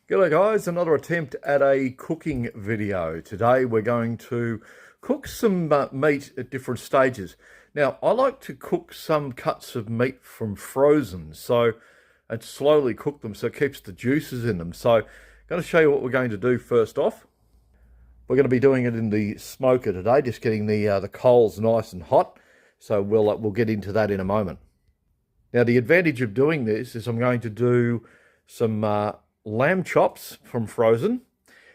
G'day guys, another attempt at a cooking video. Today we're going to cook some meat at different stages. Now I like to cook some cuts of meat from frozen and slowly cook them so it keeps the juices in them. So I'm going to show you what we're going to do first off. We're going to be doing it in the smoker today, just getting the coals nice and hot. So we'll get into that in a moment. Now the advantage of doing this is I'm going to do some lamb chops from frozen,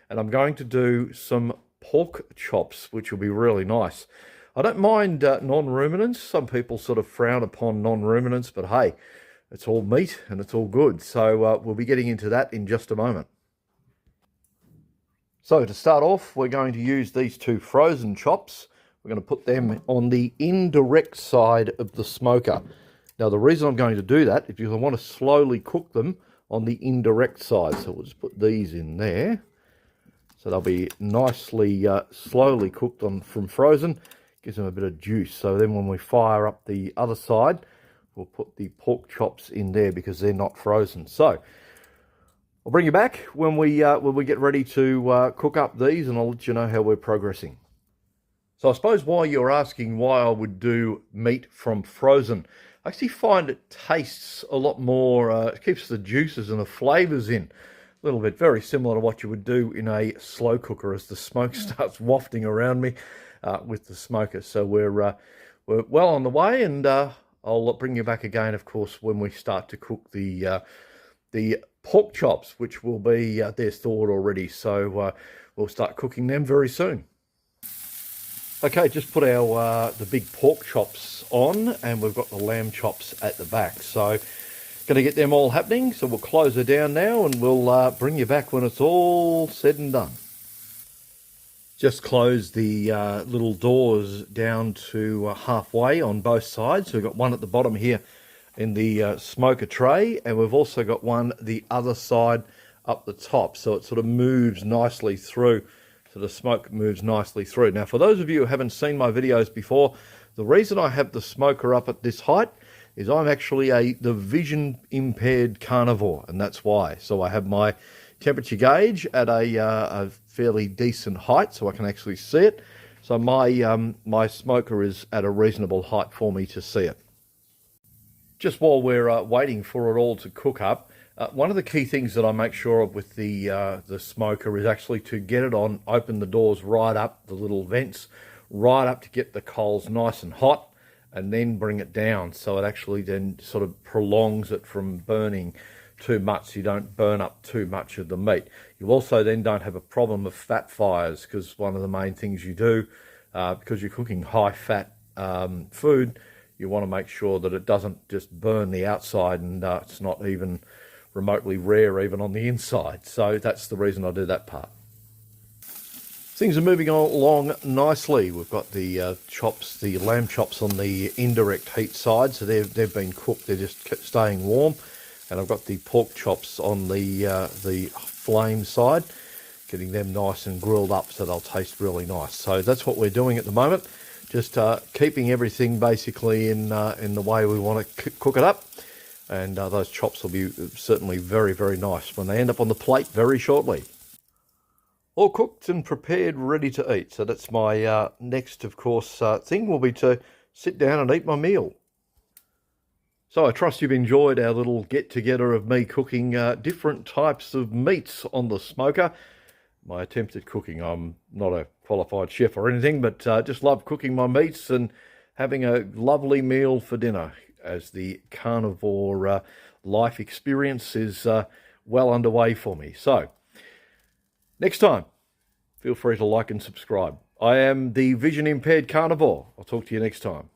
and I'm going to do some pork chops, which will be really nice. I don't mind non-ruminants. Some people sort of frown upon non-ruminants, but hey, it's all meat and it's all good. So we'll be getting into that in just a moment. So to start off, we're going to use these two frozen chops. We're going to put them on the indirect side of the smoker. Now the reason I'm going to do that is because I want to slowly cook them on the indirect side. So we'll just put these in there. So they'll be nicely, slowly cooked from frozen. Gives them a bit of juice. So then when we fire up the other side, we'll put the pork chops in there because they're not frozen. So I'll bring you back when we get ready to cook up these, and I'll let you know how we're progressing. So I suppose why you're asking why I would do meat from frozen, I actually find it tastes a lot more, it keeps the juices and the flavours in a little bit, very similar to what you would do in a slow cooker as the smoke starts wafting around me with the smoker. So we're well on the way, and I'll bring you back again, of course, when we start to cook the pork chops, which will be, they're thawed already, so we'll start cooking them very soon. Okay, just put our the big pork chops on, and we've got the lamb chops at the back. So going to get them all happening. So we'll close her down now, and we'll bring you back when it's all said and done. Just close the little doors down to halfway on both sides. So we've got one at the bottom here in the smoker tray, and we've also got one the other side up the top. So it sort of moves nicely through. So the smoke moves nicely through. Now, for those of you who haven't seen my videos before, the reason I have the smoker up at this height is I'm actually the vision impaired carnivore, and that's why. So I have my temperature gauge at a fairly decent height, so I can actually see it. So my smoker is at a reasonable height for me to see it. Just while we're waiting for it all to cook up, one of the key things that I make sure of with the smoker is actually to get it on, open the doors right up, the little vents, right up to get the coals nice and hot, and then bring it down. So it actually then sort of prolongs it from burning too much, so you don't burn up too much of the meat. You also then don't have a problem of fat fires, because one of the main things you do, because you're cooking high fat food, you want to make sure that it doesn't just burn the outside, and it's not even remotely rare even on the inside. So that's the reason I do that part. Things are moving along nicely. We've got the chops, the lamb chops on the indirect heat side, so they've been cooked, they're just staying warm. And I've got the pork chops on the flame side, getting them nice and grilled up so they'll taste really nice. So that's what we're doing at the moment, just keeping everything basically in the way we want to cook it up. And those chops will be certainly very, very nice when they end up on the plate very shortly. All cooked and prepared, ready to eat. So that's my next, of course, thing will be to sit down and eat my meal. So I trust you've enjoyed our little get-together of me cooking different types of meats on the smoker. My attempt at cooking, I'm not a qualified chef or anything, but just love cooking my meats and having a lovely meal for dinner, as the carnivore life experience is well underway for me. So, next time, feel free to like and subscribe. I am the vision impaired carnivore. I'll talk to you next time.